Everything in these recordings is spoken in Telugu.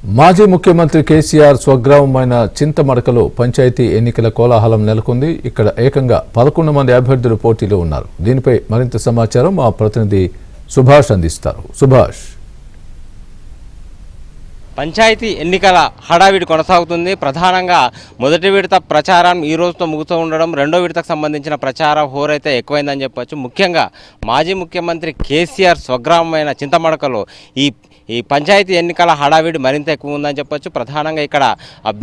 మాజీ ముఖ్యమంత్రి కేసీఆర్ స్వగ్రామమైన చింతమడకలో పంచాయతీ ఎన్నికల కోలాహలం నెలకొంది. ఇక్కడ ఏకంగా 11 మంది అభ్యర్థులు పోటీలో ఉన్నారు. దీనిపై మరింత సమాచారం మా ప్రతినిధి సుభాష్ అందిస్తారు. సుభాష్, పంచాయతీ ఎన్నికల హడావిడి కొనసాగుతుంది. ప్రధానంగా మొదటి విడత ప్రచారం ఈ రోజుతో ముగుతూ ఉండడం, రెండో విడతకు సంబంధించిన ప్రచార హోరైతే ఎక్కువైందని చెప్పొచ్చు. ముఖ్యంగా మాజీ ముఖ్యమంత్రి కేసీఆర్ స్వగ్రామమైన చింతమడకలో ఈ పంచాయతీ ఎన్నికల హడావిడి మరింత ఎక్కువ ఉందని చెప్పొచ్చు. ప్రధానంగా ఇక్కడ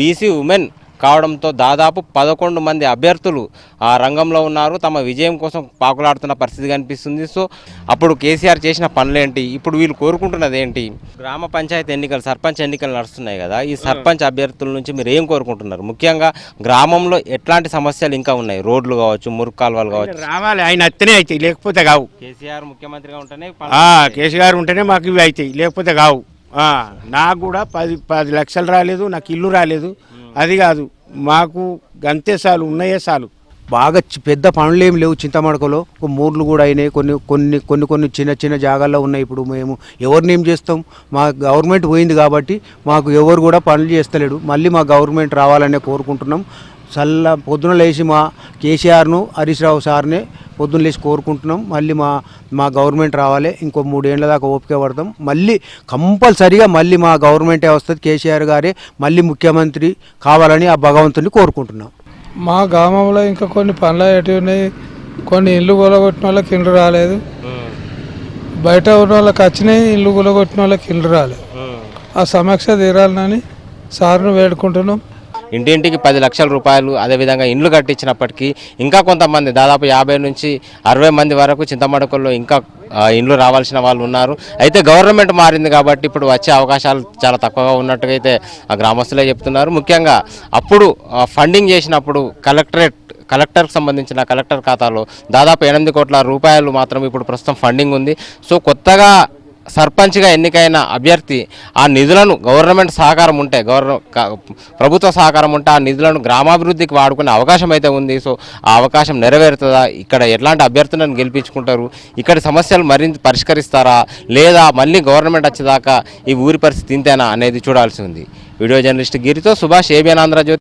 బీసీ ఉమెన్ కావడంతో దాదాపు 11 మంది అభ్యర్థులు ఆ రంగంలో ఉన్నారు. తమ విజయం కోసం పాకులాడుతున్న పరిస్థితి కనిపిస్తుంది. సో అప్పుడు కేసీఆర్ చేసిన పనులేంటి, ఇప్పుడు వీళ్ళు కోరుకుంటున్నది ఏంటి? గ్రామ పంచాయతీ ఎన్నికలు, సర్పంచ్ ఎన్నికలు నడుస్తున్నాయి కదా, ఈ సర్పంచ్ అభ్యర్థుల నుంచి మీరు ఏం కోరుకుంటున్నారు? ముఖ్యంగా గ్రామంలో ఎట్లాంటి సమస్యలు ఇంకా ఉన్నాయి? రోడ్లు కావచ్చు, మురుగు కాలువలు కావచ్చు. రావాలి, ఆయన అత్తనే అవుతాయి, లేకపోతే కావు. కేసీఆర్ ముఖ్యమంత్రిగా ఉంటేనే కేసీఆర్ ఉంటేనే మాకు ఇవి అవుతాయి, లేకపోతే కావు. నాకు కూడా 10 లక్షలు రాలేదు, నాకు ఇల్లు రాలేదు. అది కాదు, మాకు గంతే చాలు, ఉన్నాయే చాలు. బాగా పెద్ద పనులు ఏమి లేవు చింతమడకలో. మూర్లు కూడా అయినాయి, కొన్ని చిన్న చిన్న జాగాల్లో ఉన్నాయి. ఇప్పుడు మేము ఎవరిని ఏం చేస్తాం? మా గవర్నమెంట్ పోయింది కాబట్టి మాకు ఎవరు కూడా పనులు చేస్తలేడు. మళ్ళీ మా గవర్నమెంట్ రావాలనే కోరుకుంటున్నాం. పొద్దున లేచి మా కేసీఆర్ను, హరీష్ రావు సార్నే పొద్దున్న లేచి కోరుకుంటున్నాం. మళ్ళీ మా గవర్నమెంట్ రావాలి. ఇంకో 3 ఏళ్ళ దాకా ఓపిక పడతాం. మళ్ళీ కంపల్సరిగా మళ్ళీ మా గవర్నమెంటే వస్తుంది. కేసీఆర్ గారే మళ్ళీ ముఖ్యమంత్రి కావాలని ఆ భగవంతుని కోరుకుంటున్నాం. మా గ్రామంలో ఇంకా కొన్ని పనులు ఎటు ఉన్నాయి. కొన్ని ఇల్లు కూలగొట్టిన వాళ్ళకి ఇల్లు రాలేదు, బయట ఉన్న వాళ్ళకి వచ్చినాయి. ఇల్లు కూలగొట్టిన వాళ్ళకి ఇల్లు రాలేదు. ఆ సమస్య తీరాలని సార్ను వేడుకుంటున్నాం. ఇంటింటికి 10 లక్షల రూపాయలు, అదేవిధంగా ఇండ్లు కట్టించినప్పటికీ ఇంకా కొంతమంది దాదాపు 50 నుంచి 60 మంది వరకు చింతమడకల్లో ఇంకా ఇండ్లు రావాల్సిన వాళ్ళు ఉన్నారు. అయితే గవర్నమెంట్ మారింది కాబట్టి ఇప్పుడు వచ్చే అవకాశాలు చాలా తక్కువగా ఉన్నట్టుగా అయితే ఆ గ్రామస్తులే చెప్తున్నారు. ముఖ్యంగా అప్పుడు ఫండింగ్ చేసినప్పుడు కలెక్టర్కి సంబంధించిన కలెక్టర్ ఖాతాలో దాదాపు 8 కోట్ల రూపాయలు మాత్రం ఇప్పుడు ప్రస్తుతం ఫండింగ్ ఉంది. సో కొత్తగా సర్పంచ్గా ఎన్నికైన అభ్యర్థి ఆ నిధులను గవర్నమెంట్ సహకారం ఉంటే, ప్రభుత్వ సహకారం ఉంటే ఆ నిధులను గ్రామాభివృద్ధికి వాడుకునే అవకాశం అయితే ఉంది. సో ఆ అవకాశం నెరవేరుతుందా? ఇక్కడ ఎట్లాంటి అభ్యర్థులను గెలిపించుకుంటారు? ఇక్కడి సమస్యలు మరింత పరిష్కరిస్తారా, లేదా మళ్ళీ గవర్నమెంట్ వచ్చేదాకా ఈ ఊరి పరిస్థితి ఇంతేనా అనేది చూడాల్సి ఉంది. Video journalist గిరితో Subhash, ABN Andhra Jyothi.